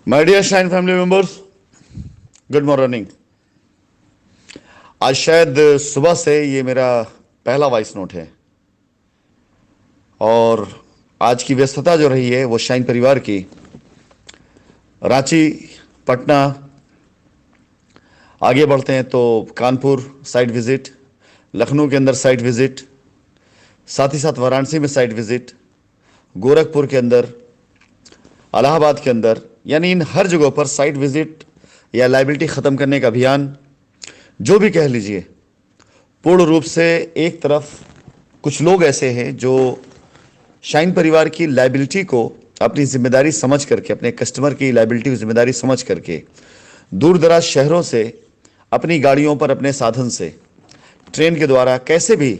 My dear shine family members, good morning. आज शायद सुबह से ये मेरा पहला वॉइस नोट है और आज की व्यस्तता जो रही है वो शाइन परिवार की रांची, पटना, आगे बढ़ते हैं तो कानपुर साइट विजिट, लखनऊ के अंदर साइट विजिट, साथ ही साथ वाराणसी में साइट विजिट, गोरखपुर के अंदर, इलाहाबाद के अंदर, यानी इन हर जगहों पर साइट विजिट या लाइबिलिटी ख़त्म करने का अभियान जो भी कह लीजिए, पूर्ण रूप से एक तरफ कुछ लोग ऐसे हैं जो शाइन परिवार की लाइबिलिटी को अपनी जिम्मेदारी समझ करके, अपने कस्टमर की लाइबिलिटी की जिम्मेदारी समझ करके दूर दराज शहरों से अपनी गाड़ियों पर, अपने साधन से, ट्रेन के द्वारा कैसे भी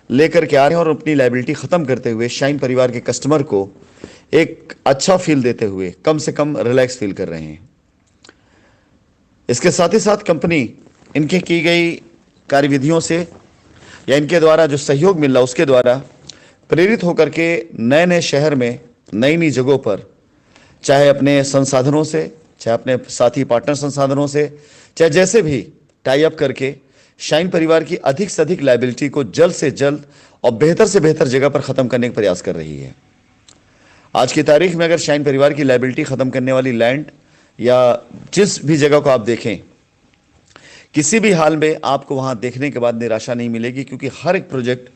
लेकर के आ रहे हैं और अपनी लाइबिलिटी ख़त्म करते हुए शाइन परिवार के कस्टमर को एक अच्छा फील देते हुए कम से कम रिलैक्स फील कर रहे हैं। इसके साथ ही साथ कंपनी इनके की गई कार्यविधियों से या इनके द्वारा जो सहयोग मिल रहा उसके द्वारा प्रेरित होकर के नए नए शहर में, नई नई जगहों पर, चाहे अपने संसाधनों से, चाहे अपने साथी पार्टनर संसाधनों से, चाहे जैसे भी टाई अप करके शाइन परिवार की अधिक से अधिक लाइबिलिटी को जल्द से जल्द और बेहतर से बेहतर जगह पर ख़त्म करने का प्रयास कर रही है। आज की तारीख में अगर शाइन परिवार की लाइबिलिटी ख़त्म करने वाली लैंड या जिस भी जगह को आप देखें, किसी भी हाल में आपको वहां देखने के बाद निराशा नहीं मिलेगी, क्योंकि हर एक प्रोजेक्ट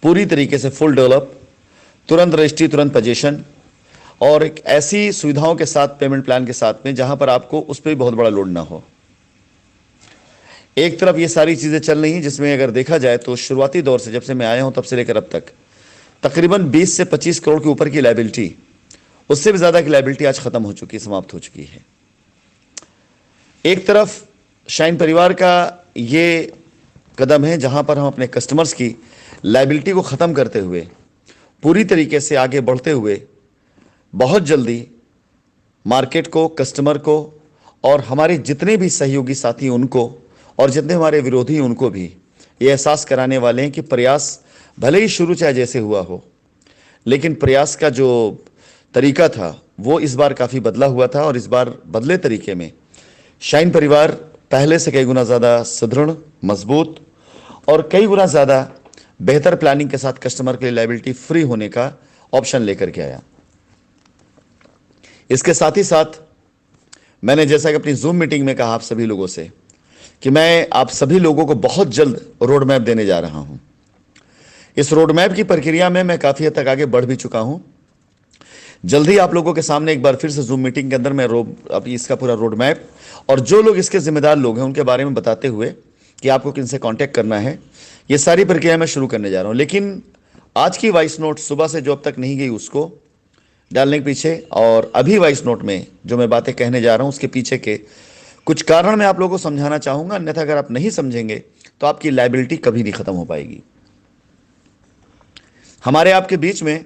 पूरी तरीके से फुल डेवलप, तुरंत रजिस्ट्री, तुरंत पोजीशन और एक ऐसी सुविधाओं के साथ, पेमेंट प्लान के साथ में, जहां पर आपको उस पर भी बहुत बड़ा लोड ना हो। एक तरफ ये सारी चीज़ें चल रही हैं जिसमें अगर देखा जाए तो शुरुआती दौर से, जब से मैं आया हूं तब से लेकर अब तक तकरीबन 20 से 25 करोड़ के ऊपर की लाइबिलिटी, उससे भी ज़्यादा की लाइबिलिटी आज ख़त्म हो चुकी है, समाप्त हो चुकी है। एक तरफ शाइन परिवार का ये कदम है जहां पर हम अपने कस्टमर्स की लाइबिलिटी को ख़त्म करते हुए पूरी तरीके से आगे बढ़ते हुए बहुत जल्दी मार्केट को, कस्टमर को और हमारे जितने भी सहयोगी साथी उनको और जितने हमारे विरोधी उनको भी ये एहसास कराने वाले हैं कि प्रयास भले ही शुरू चाहे जैसे हुआ हो, लेकिन प्रयास का जो तरीका था वो इस बार काफ़ी बदला हुआ था और इस बार बदले तरीके में शाइन परिवार पहले से कई गुना ज़्यादा सुदृढ़, मजबूत और कई गुना ज़्यादा बेहतर प्लानिंग के साथ कस्टमर के लिए लाइबिलिटी फ्री होने का ऑप्शन लेकर के आया। इसके साथ ही साथ मैंने, जैसा कि अपनी जूम मीटिंग में कहा आप सभी लोगों से, कि मैं आप सभी लोगों को बहुत जल्द रोड मैप देने जा रहा हूं। इस रोड मैप की प्रक्रिया में मैं काफ़ी हद तक आगे बढ़ भी चुका हूं। जल्द ही आप लोगों के सामने एक बार फिर से जूम मीटिंग के अंदर मैं अभी इसका पूरा रोड मैप और जो लोग इसके जिम्मेदार लोग हैं उनके बारे में बताते हुए कि आपको किनसे कांटेक्ट करना है, ये सारी प्रक्रिया मैं शुरू करने जा रहा हूं। लेकिन आज की वॉइस नोट सुबह से जो अब तक नहीं गई उसको डालने के पीछे और अभी वॉइस नोट में जो मैं बातें कहने जा रहा हूं उसके पीछे के कुछ कारण मैं आप लोगों को समझाना चाहूंगा। अन्यथा अगर आप नहीं समझेंगे तो आपकी लाइबिलिटी कभी नहीं खत्म हो पाएगी। हमारे आपके बीच में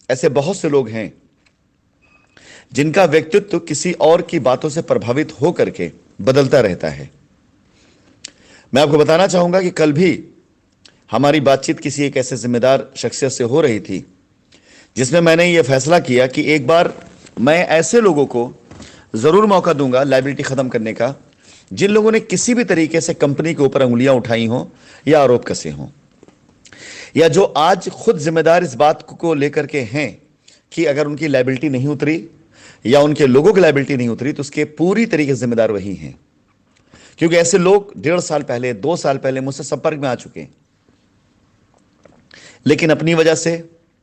ऐसे बहुत से लोग हैं जिनका व्यक्तित्व किसी और की बातों से प्रभावित हो करके बदलता रहता है। मैं आपको बताना चाहूंगा कि कल भी हमारी बातचीत किसी एक ऐसे जिम्मेदार शख्सियत से हो रही थी जिसमें मैंने ये फैसला किया कि एक बार मैं ऐसे लोगों को ज़रूर मौका दूंगा लाइबिलिटी ख़त्म करने का जिन लोगों ने किसी भी तरीके से कंपनी के ऊपर उंगलियां उठाई हों या आरोप कसे हों, या जो आज खुद जिम्मेदार इस बात को लेकर के हैं कि अगर उनकी लाइबिलिटी नहीं उतरी या उनके लोगों की लाइबिलिटी नहीं उतरी तो उसके पूरी तरीके से जिम्मेदार वही हैं। क्योंकि ऐसे लोग 1.5 साल पहले, 2 साल पहले मुझसे संपर्क में आ चुके हैं, लेकिन अपनी वजह से,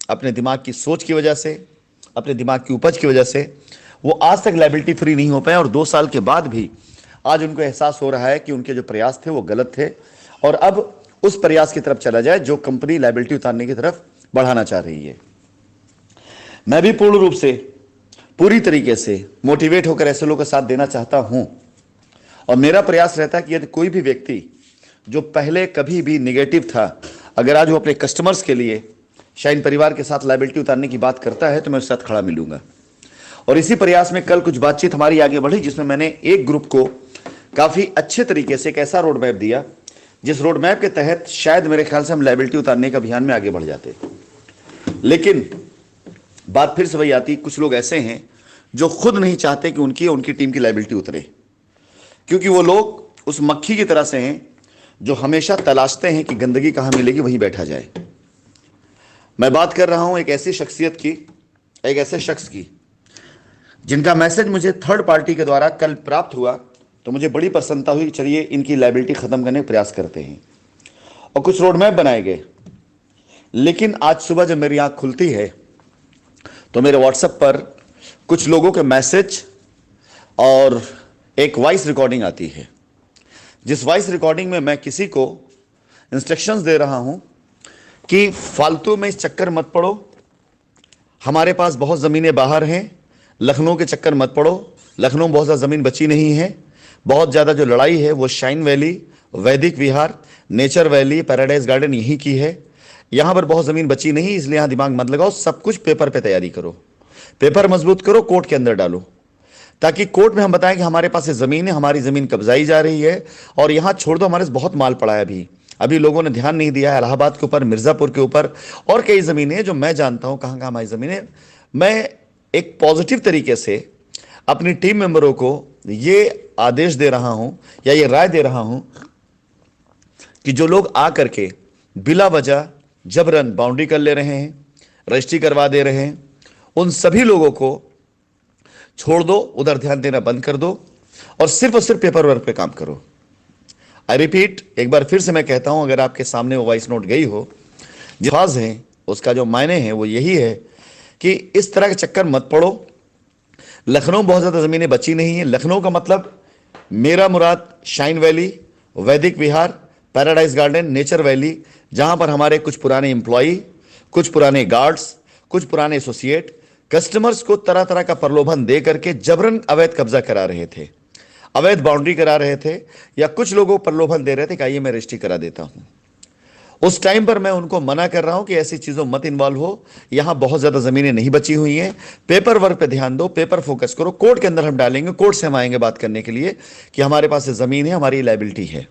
अपने दिमाग की सोच की वजह से, अपने दिमाग की उपज की वजह से वो आज तक लाइबिलिटी फ्री नहीं हो पाए और 2 साल के बाद भी आज उनको एहसास हो रहा है कि उनके जो प्रयास थे वो गलत थे और अब उस प्रयास की तरफ चला जाए जो कंपनी लाइबिलिटी उतारने की तरफ बढ़ाना चाह रही है। मैं भी पूर्ण रूप से, पूरी तरीके से मोटिवेट होकर ऐसे लोगों का साथ देना चाहता हूं और मेरा प्रयास रहता है कि यदि कोई भी व्यक्ति जो पहले कभी भी निगेटिव था, अगर आज वो अपने कस्टमर्स के लिए शाइन परिवार के साथ लाइबिलिटी उतारने की बात करता है तो मैं उसके साथ खड़ा मिलूंगा। और इसी प्रयास में कल कुछ बातचीत हमारी आगे बढ़ी जिसमें मैंने एक ग्रुप को काफ़ी अच्छे तरीके से एक ऐसा रोड मैप दिया जिस रोड मैप के तहत शायद मेरे ख्याल से हम लाइबिलिटी उतारने का अभियान में आगे बढ़ जाते। लेकिन बात फिर से वही आती, कुछ लोग ऐसे हैं जो खुद नहीं चाहते कि उनकी टीम की लायबिलिटी उतरे, क्योंकि वो लोग उस मक्खी की तरह से हैं जो हमेशा तलाशते हैं कि गंदगी कहां मिलेगी वहीं बैठा जाए। मैं बात कर रहा हूं एक ऐसी शख्सियत की, एक ऐसे शख्स की जिनका मैसेज मुझे थर्ड पार्टी के द्वारा कल प्राप्त हुआ, तो मुझे बड़ी प्रसन्नता हुई। चलिए इनकी लायबिलिटी खत्म करने का प्रयास करते हैं, और कुछ रोड मैप बनाए गए। लेकिन आज सुबह जब मेरी आंख खुलती है तो मेरे व्हाट्सएप पर कुछ लोगों के मैसेज और एक वॉइस रिकॉर्डिंग आती है, जिस वॉइस रिकॉर्डिंग में मैं किसी को इंस्ट्रक्शंस दे रहा हूं कि फालतू में इस चक्कर मत पड़ो, हमारे पास बहुत ज़मीनें बाहर हैं, लखनऊ के चक्कर मत पड़ो, लखनऊ में बहुत ज़्यादा ज़मीन बची नहीं है, बहुत ज़्यादा जो लड़ाई है वो शाइन वैली, वैदिक विहार, नेचर वैली, पैराडाइज गार्डन यहीं की है। यहाँ पर बहुत ज़मीन बची नहीं, इसलिए यहाँ दिमाग मत लगाओ, सब कुछ पेपर पे तैयारी करो, पेपर मजबूत करो, कोर्ट के अंदर डालो, ताकि कोर्ट में हम बताएं कि हमारे पास ये ज़मीन है, हमारी ज़मीन कब्जाई जा रही है, और यहाँ छोड़ दो, हमारे पास बहुत माल पड़ा है। अभी लोगों ने ध्यान नहीं दिया है इलाहाबाद के ऊपर, मिर्ज़ापुर के ऊपर, और कई ज़मीनें जो मैं जानता हूँ कहाँ कहाँ हमारी ज़मीनें। मैं एक पॉजिटिव तरीके से अपनी टीम मेंबरों को ये आदेश दे रहा हूं या ये राय दे रहा हूं कि जो लोग आ करके बिला वजह जबरन बाउंड्री कर ले रहे हैं, रजिस्ट्री करवा दे रहे हैं, उन सभी लोगों को छोड़ दो, उधर ध्यान देना बंद कर दो, और सिर्फ पेपर वर्क पे काम करो। आई रिपीट, एक बार फिर से मैं कहता हूं, अगर आपके सामने वो वॉइस नोट गई हो, जो अल्फाज हैं उसका जो मायने हैं वो यही है कि इस तरह के चक्कर मत पड़ो। लखनऊ बहुत ज़्यादा ज़मीनें बची नहीं है। लखनऊ का मतलब मेरा मुराद शाइन वैली, वैदिक विहार, पैराडाइज गार्डन, नेचर वैली, जहां पर हमारे कुछ पुराने एम्प्लॉई, कुछ पुराने गार्ड्स, कुछ पुराने एसोसिएट कस्टमर्स को तरह तरह का प्रलोभन दे करके जबरन अवैध कब्जा करा रहे थे, अवैध बाउंड्री करा रहे थे, या कुछ लोगों को प्रलोभन दे रहे थे कि आइए मैं रजिस्ट्री करा देता हूं। उस टाइम पर मैं उनको मना कर रहा हूं कि ऐसी चीज़ों मत इन्वॉल्व हो, यहां बहुत ज़्यादा ज़मीनें नहीं बची हुई हैं, पेपर वर्क पे ध्यान दो, पेपर फोकस करो, कोर्ट के अंदर हम डालेंगे, कोर्ट से हम आएंगे बात करने के लिए कि हमारे पास ये ज़मीन है, हमारी लायबिलिटी है।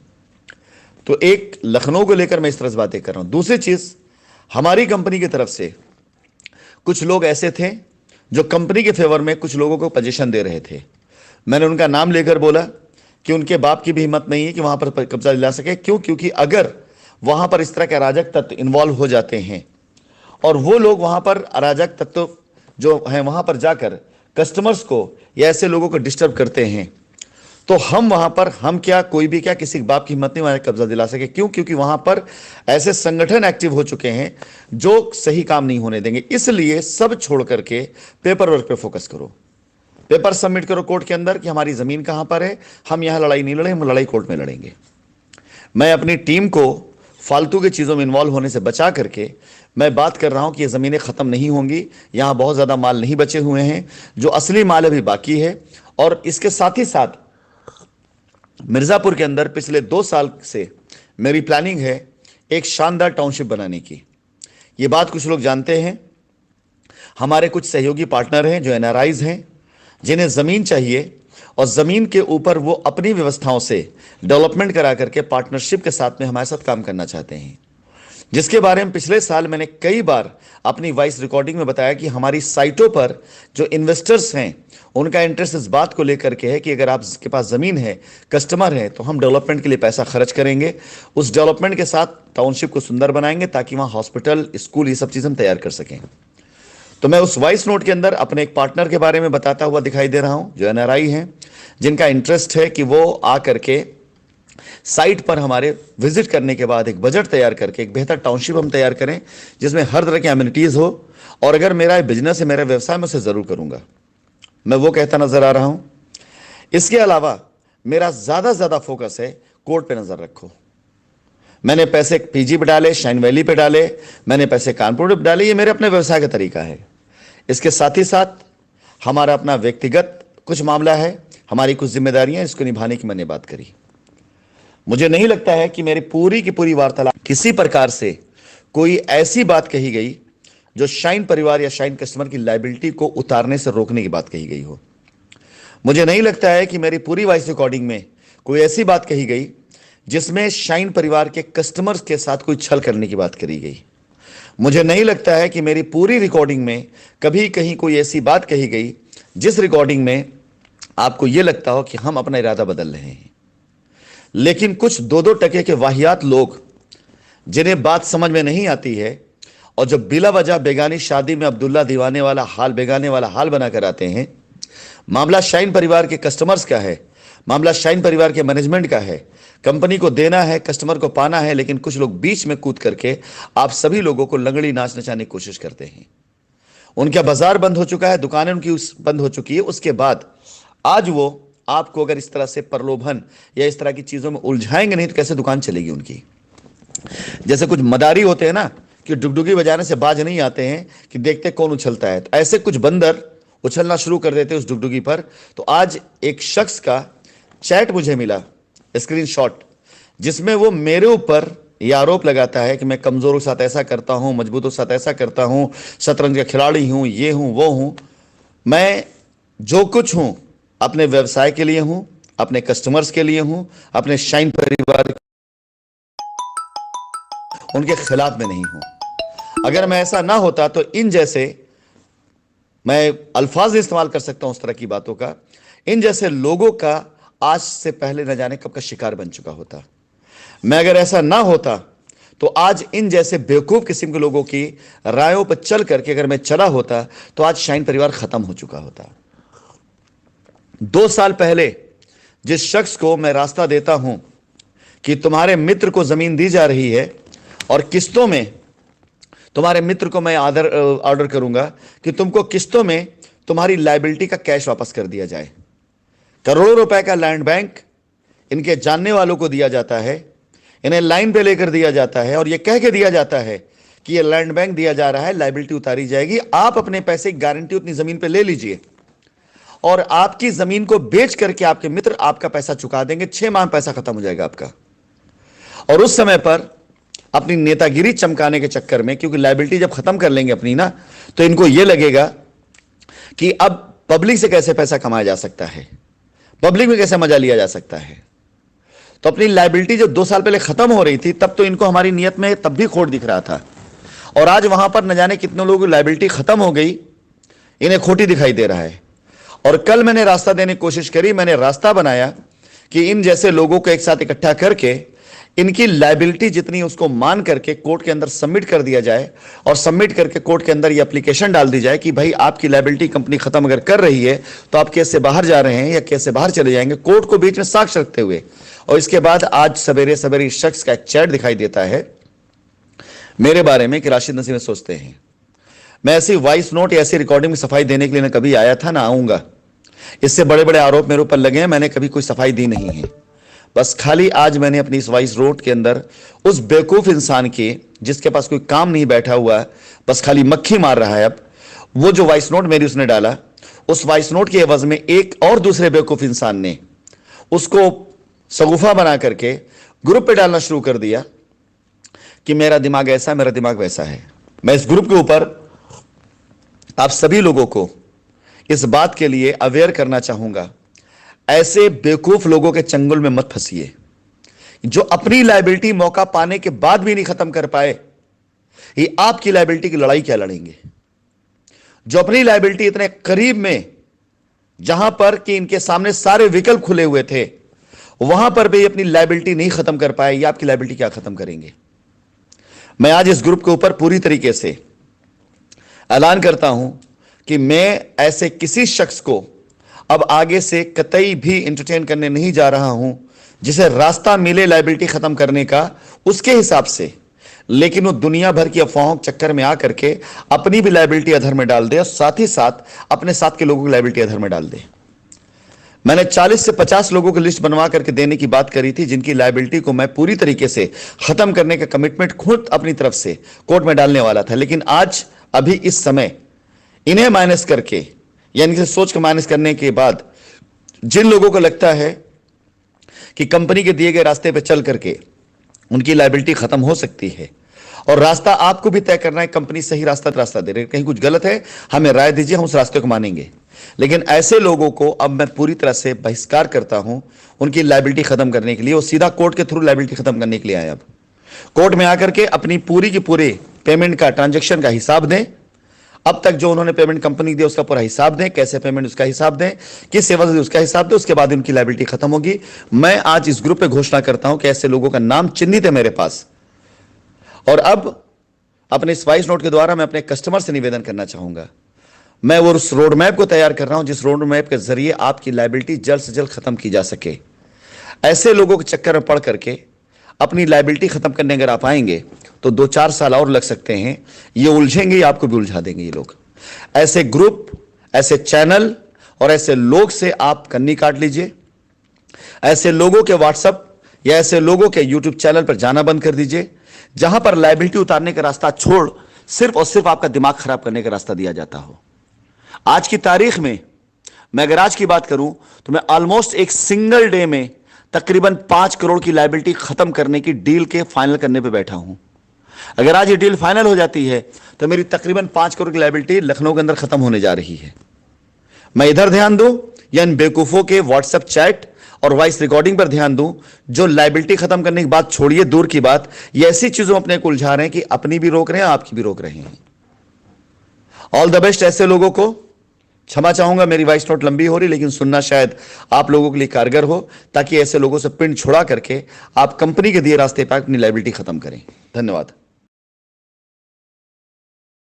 तो एक लखनऊ को लेकर मैं इस तरह से बातें कर रहा हूं। दूसरी चीज़, हमारी कंपनी की तरफ से कुछ लोग ऐसे थे जो कंपनी के फेवर में कुछ लोगों को पोजीशन दे रहे थे। मैंने उनका नाम लेकर बोला कि उनके बाप की भी हिम्मत नहीं है कि वहां पर कब्जा दिला सके। क्यों? क्योंकि अगर वहां पर इस तरह के अराजक तत्व इन्वॉल्व हो जाते हैं और वो लोग वहां पर अराजक तत्व जो हैं वहां पर जाकर कस्टमर्स को या ऐसे लोगों को डिस्टर्ब करते हैं, तो हम वहां पर, हम क्या, कोई भी क्या, किसी बाप की हिम्मत नहीं वहां कब्जा दिला सके। क्यों? क्योंकि वहां पर ऐसे संगठन एक्टिव हो चुके हैं जो सही काम नहीं होने देंगे। इसलिए सब छोड़ करके पेपर वर्क पे फोकस करो, पेपर सबमिट करो कोर्ट के अंदर कि हमारी जमीन कहां पर है, हम यहां लड़ाई नहीं लड़े, हम लड़ाई कोर्ट में लड़ेंगे। मैं अपनी टीम को फालतू की चीज़ों में इन्वॉल्व होने से बचा करके मैं बात कर रहा हूं कि ये ज़मीनें ख़त्म नहीं होंगी, यहां बहुत ज़्यादा माल नहीं बचे हुए हैं, जो असली माल अभी बाकी है। और इसके साथ ही साथ मिर्ज़ापुर के अंदर पिछले 2 साल से मेरी प्लानिंग है एक शानदार टाउनशिप बनाने की। ये बात कुछ लोग जानते हैं। हमारे कुछ सहयोगी पार्टनर हैं जो एनआरआईज हैं, जिन्हें ज़मीन चाहिए और ज़मीन के ऊपर वो अपनी व्यवस्थाओं से डेवलपमेंट करा करके पार्टनरशिप के साथ में हमारे साथ काम करना चाहते हैं, जिसके बारे में पिछले साल मैंने कई बार अपनी वॉइस रिकॉर्डिंग में बताया कि हमारी साइटों पर जो इन्वेस्टर्स हैं उनका इंटरेस्ट इस बात को लेकर के है कि अगर आपके पास ज़मीन है, कस्टमर है, तो हम डेवलपमेंट के लिए पैसा खर्च करेंगे, उस डेवलपमेंट के साथ टाउनशिप को सुंदर बनाएंगे ताकि वहाँ हॉस्पिटल, स्कूल, ये सब चीज़ हम तैयार कर सकें। तो मैं उस वॉइस नोट के अंदर अपने एक पार्टनर के बारे में बताता हुआ दिखाई दे रहा हूँ जो एनआरआई हैं, जिनका इंटरेस्ट है कि वो आ करके साइट पर हमारे विजिट करने के बाद एक बजट तैयार करके एक बेहतर टाउनशिप हम तैयार करें जिसमें हर तरह की एमिनिटीज़ हो। और अगर मेरा बिजनेस है, मेरा व्यवसाय, मैं उसे ज़रूर करूँगा, मैं वो कहता नज़र आ रहा हूँ। इसके अलावा मेरा ज़्यादा फोकस है कोर्ट पे नज़र रखो। मैंने पैसे पीजी पे डाले, शाइन वैली पे डाले, मैंने पैसे कानपुर पे डाले, ये मेरे अपने व्यवसाय का तरीका है। इसके साथ ही साथ हमारा अपना व्यक्तिगत कुछ मामला है, हमारी कुछ जिम्मेदारियां, इसको निभाने की मैंने बात करी। मुझे नहीं लगता है कि मेरी पूरी की पूरी वार्तालाप किसी प्रकार से कोई ऐसी बात कही गई जो शाइन परिवार या शाइन कस्टमर की लायबिलिटी को उतारने से रोकने की बात कही गई हो। मुझे नहीं लगता है कि मेरी पूरी वॉइस रिकॉर्डिंग में कोई ऐसी बात कही गई जिसमें शाइन परिवार के कस्टमर्स के साथ कोई छल करने की बात करी गई। मुझे नहीं लगता है कि मेरी पूरी रिकॉर्डिंग में कभी कहीं कोई ऐसी बात कही गई जिस रिकॉर्डिंग में आपको यह लगता हो कि हम अपना इरादा बदल रहे हैं, लेकिन कुछ 2-2 टके के वाहियात लोग जिन्हें बात समझ में नहीं आती है और जब बिला वजह बेगानी शादी में अब्दुल्ला दीवाने वाला हाल, बेगाने वाला हाल बनाकर आते हैं। मामला शाइन परिवार के कस्टमर्स का है, मामला शाइन परिवार के मैनेजमेंट का है। कंपनी को देना है, कस्टमर को पाना है, लेकिन कुछ लोग बीच में कूद करके आप सभी लोगों को लंगड़ी नाच नचाने की कोशिश करते हैं। उनका बाजार बंद हो चुका है, दुकानें उनकी बंद हो चुकी है। उसके बाद आज वो आपको अगर इस तरह से प्रलोभन या इस तरह की चीजों में उलझाएंगे नहीं तो कैसे दुकान चलेगी उनकी। जैसे कुछ मदारी होते हैं ना कि डुगडुगी बजाने से बाज नहीं आते हैं कि देखते कौन उछलता है, तो ऐसे कुछ बंदर उछलना शुरू कर देते उस डुगडुगी पर। तो आज एक शख्स का चैट मुझे मिला, स्क्रीनशॉट, जिसमें वो मेरे ऊपर ये आरोप लगाता है कि मैं कमजोरों के साथ ऐसा करता हूं, मजबूतों के साथ ऐसा करता हूं, शतरंज का खिलाड़ी हूं, ये हूं, वो हूं। मैं जो कुछ हूं अपने व्यवसाय के लिए हूं, अपने कस्टमर्स के लिए हूं, अपने शाइन परिवार उनके खिलाफ में नहीं हूं। अगर मैं ऐसा ना होता तो इन जैसे, मैं अल्फाज इस्तेमाल कर सकता हूं उस तरह की बातों का, इन जैसे लोगों का आज से पहले न जाने कब का शिकार बन चुका होता। मैं अगर ऐसा ना होता तो आज इन जैसे बेवकूफ किस्म के लोगों की रायों पर चल करके अगर मैं चला होता तो आज शाइन परिवार खत्म हो चुका होता। 2 साल पहले जिस शख्स को मैं रास्ता देता हूं कि तुम्हारे मित्र को जमीन दी जा रही है और किस्तों में तुम्हारे मित्र को मैं ऑर्डर करूंगा कि तुमको किस्तों में तुम्हारी लायबिलिटी का कैश वापस कर दिया जाए। करोड़ों रुपए का लैंड बैंक इनके जानने वालों को दिया जाता है, इन्हें लाइन पे लेकर दिया जाता है और यह कह के दिया जाता है कि यह लैंड बैंक दिया जा रहा है, लायबिलिटी उतारी जाएगी, आप अपने पैसे की गारंटी उतनी जमीन पे ले लीजिए और आपकी जमीन को बेच करके आपके मित्र आपका पैसा चुका देंगे। 6 माह में पैसा खत्म हो जाएगा आपका। और उस समय पर अपनी नेतागिरी चमकाने के चक्कर में, क्योंकि लायबिलिटी जब खत्म कर लेंगे अपनी ना, तो इनको यह लगेगा कि अब पब्लिक से कैसे पैसा कमाया जा सकता है, पब्लिक में कैसे मजा लिया जा सकता है। तो अपनी लायबिलिटी जब 2 साल पहले खत्म हो रही थी तब तो इनको हमारी नियत में तब भी खोट दिख रहा था, और आज वहां पर न जाने कितने लोगों की लायबिलिटी खत्म हो गई, इन्हें खोटी दिखाई दे रहा है। और कल मैंने रास्ता देने की कोशिश करी, मैंने रास्ता बनाया कि इन जैसे लोगों को एक साथ इकट्ठा करके इनकी लायबिलिटी जितनी उसको मान करके कोर्ट के अंदर सबमिट कर दिया जाए और सबमिट करके कोर्ट के अंदर ये एप्लीकेशन डाल दी जाए कि भाई आपकी लायबिलिटी कंपनी खत्म अगर कर रही है तो आप केस से बाहर जा रहे हैं या केस से बाहर चले जाएंगे, कोर्ट को बीच में साक्ष्य रखते हुए। और इसके बाद आज सवेरे सवेरे इस शख्स का एक चैट दिखाई देता है मेरे बारे में कि राशिद नसीम सोचते हैं। मैं ऐसी वॉइस नोट या ऐसी रिकॉर्डिंग में सफाई देने के लिए ना कभी आया था ना आऊंगा। इससे बड़े बड़े आरोप मेरे ऊपर लगे हैं, मैंने कभी कोई सफाई दी नहीं है। बस खाली आज मैंने अपनी इस वॉइस नोट के अंदर उस बेवकूफ इंसान के जिसके पास कोई काम नहीं बैठा हुआ, बस खाली मक्खी मार रहा है, अब वो जो वॉइस नोट मेरी उसने डाला, उस वॉइस नोट के एवज में एक और दूसरे बेवकूफ इंसान ने उसको सगुफा बना करके ग्रुप पे डालना शुरू कर दिया कि मेरा दिमाग ऐसा, मेरा दिमाग वैसा है। मैं इस ग्रुप के ऊपर आप सभी लोगों को इस बात के लिए अवेयर करना चाहूंगा, ऐसे बेवकूफ लोगों के चंगुल में मत फंसिए जो अपनी लायबिलिटी मौका पाने के बाद भी नहीं खत्म कर पाए। ये आपकी लायबिलिटी की लड़ाई क्या लड़ेंगे? जो अपनी लायबिलिटी इतने करीब में, जहां पर कि इनके सामने सारे विकल्प खुले हुए थे, वहां पर भी अपनी लायबिलिटी नहीं खत्म कर पाए, ये आपकी लायबिलिटी क्या खत्म करेंगे? मैं आज इस ग्रुप के ऊपर पूरी तरीके से ऐलान करता हूं कि मैं ऐसे किसी शख्स को अब आगे से कतई भी एंटरटेन करने नहीं जा रहा हूं जिसे रास्ता मिले लायबिलिटी खत्म करने का उसके हिसाब से, लेकिन वो दुनिया भर की अफवाहों के चक्कर में आकर के अपनी भी लायबिलिटी अधर में डाल दे और साथ ही साथ अपने साथ के लोगों की लायबिलिटी अधर में डाल दे। मैंने 40 से 50 लोगों की लिस्ट बनवा करके देने की बात करी थी जिनकी लायबिलिटी को मैं पूरी तरीके से खत्म करने का कमिटमेंट खुद अपनी तरफ से कोर्ट में डालने वाला था। लेकिन आज अभी इस समय इन्हें माइनस करके, यानी कि सोच के माइनस करने के बाद, जिन लोगों को लगता है कि कंपनी के दिए गए रास्ते पर चल करके उनकी लायबिलिटी खत्म हो सकती है, और रास्ता आपको भी तय करना है, कंपनी सही रास्ता दे रही है, कहीं कुछ गलत है हमें राय दीजिए, हम उस रास्ते को मानेंगे। लेकिन ऐसे लोगों को अब मैं पूरी तरह से बहिष्कार करता हूं उनकी लायबिलिटी खत्म करने के लिए। वो सीधा कोर्ट के थ्रू लायबिलिटी खत्म करने के लिए आए। अब कोर्ट में आकर के अपनी पूरी की पूरी पेमेंट का, ट्रांजैक्शन का हिसाब दें, अब तक जो उन्होंने पेमेंट कंपनी दी उसका पूरा हिसाब दें, कैसे पेमेंट उसका हिसाब दें, किस सेवा से दी उसका हिसाब दें, उसके बाद उनकी लायबिलिटी खत्म होगी। मैं आज इस ग्रुप पे घोषणा करता हूं कि ऐसे लोगों का नाम चिन्हित है मेरे पास। और अब अपने इस वॉइस नोट के द्वारा मैं अपने कस्टमर से निवेदन करना चाहूंगा, मैं वो उस रोड मैप को तैयार कर रहा हूं जिस रोड मैप के जरिए आपकी लायबिलिटी जल्द से जल्द खत्म की जा सके। ऐसे लोगों के चक्कर में पड़ करके अपनी लायबिलिटी खत्म करने अगर आप आएंगे तो 2-4 साल और लग सकते हैं। ये उलझेंगे, आपको भी उलझा देंगे ये लोग। ऐसे ग्रुप, ऐसे चैनल और ऐसे लोग से आप कन्नी काट लीजिए। ऐसे लोगों के व्हाट्सएप या ऐसे लोगों के यूट्यूब चैनल पर जाना बंद कर दीजिए जहां पर लायबिलिटी उतारने का रास्ता छोड़ सिर्फ और सिर्फ आपका दिमाग खराब करने का रास्ता दिया जाता हो। आज की तारीख में मैं अगर आज की बात करूं तो मैं ऑलमोस्ट एक सिंगल डे में तकरीबन 5 करोड़ की लायबिलिटी खत्म करने की डील के फाइनल करने पे बैठा हूं। अगर आज ये डील फाइनल हो जाती है तो मेरी तकरीबन 5 करोड़ की लायबिलिटी लखनऊ के अंदर खत्म होने जा रही है। मैं इधर ध्यान दूं या इन बेवकूफों के व्हाट्सएप चैट और वॉइस रिकॉर्डिंग पर ध्यान दूं जो लायबिलिटी खत्म करने की बात छोड़िए, दूर की बात, ये ऐसी चीजों में अपने को उलझा रहे हैं कि अपनी भी रोक रहे हैं, आपकी भी रोक रहे हैं। ऑल द बेस्ट ऐसे लोगों को। क्षमा चाहूंगा, मेरी वॉइस नोट लंबी हो रही, लेकिन सुनना शायद आप लोगों के लिए कारगर हो, ताकि ऐसे लोगों से पिंड छुड़ा करके आप कंपनी के दिए रास्ते पर अपनी लायबिलिटी खत्म करें। धन्यवाद।